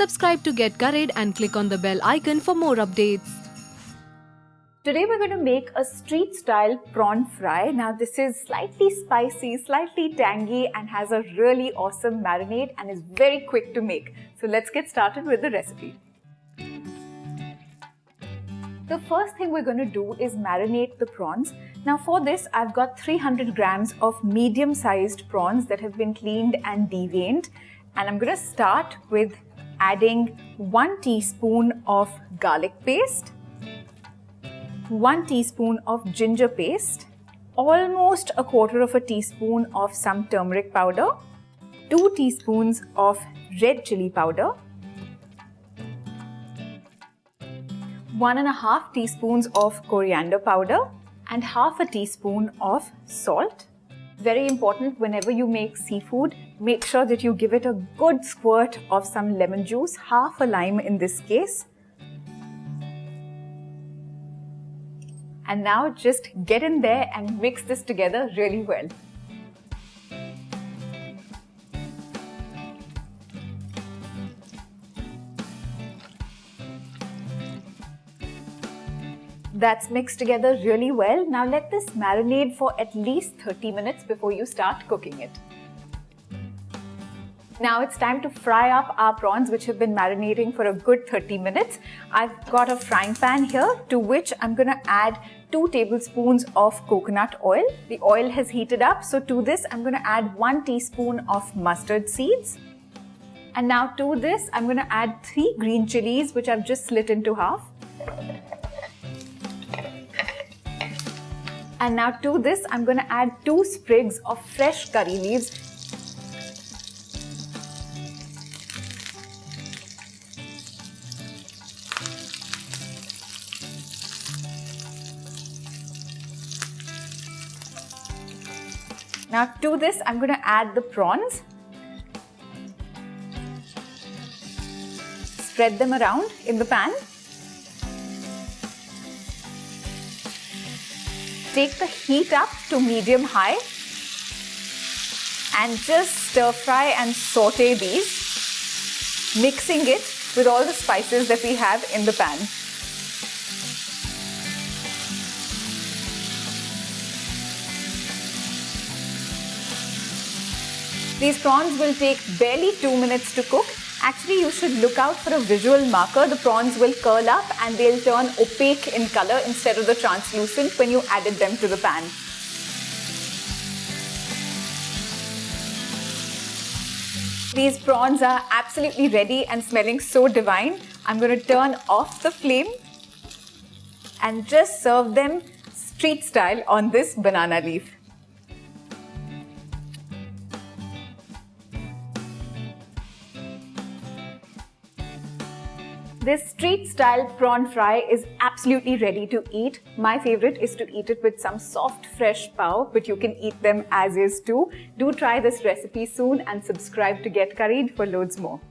Subscribe to get Curried and click on the bell icon for more updates. Today we're going to make a street style prawn fry. Now this is slightly spicy, slightly tangy and has a really awesome marinade and is very quick to make. So let's get started with the recipe. The first thing we're going to do is marinate the prawns. Now for this I've got 300 grams of medium sized prawns that have been cleaned and deveined, and I'm going to start with adding 1 teaspoon of garlic paste, 1 teaspoon of ginger paste, almost a quarter of a teaspoon of some turmeric powder, 2 teaspoons of red chilli powder, 1.5 teaspoons of coriander powder, and half a teaspoon of salt. Very important, whenever you make seafood, make sure that you give it a good squirt of some lemon juice, half a lime in this case. And now just get in there and mix this together really well. That's mixed together really well. Now let this marinate for at least 30 minutes before you start cooking it. Now it's time to fry up our prawns, which have been marinating for a good 30 minutes. I've got a frying pan here to which I'm going to add 2 tablespoons of coconut oil. The oil has heated up, so to this I'm going to add 1 teaspoon of mustard seeds. And now to this I'm going to add 3 green chilies, which I've just slit into half. And now to this I'm going to add 2 sprigs of fresh curry leaves. Now to this I'm going to add the prawns. Spread them around in the pan. Take the heat up to medium-high and just stir fry and saute these, mixing it with all the spices that we have in the pan. These prawns will take barely 2 minutes to cook. Actually, you should look out for a visual marker. The prawns will curl up and they'll turn opaque in color instead of the translucent when you added them to the pan. These prawns are absolutely ready and smelling so divine. I'm going to turn off the flame and just serve them street style on this banana leaf. This street style prawn fry is absolutely ready to eat. My favorite is to eat it with some soft fresh pav, but you can eat them as is too. Do try this recipe soon and subscribe to Get Curried for loads more.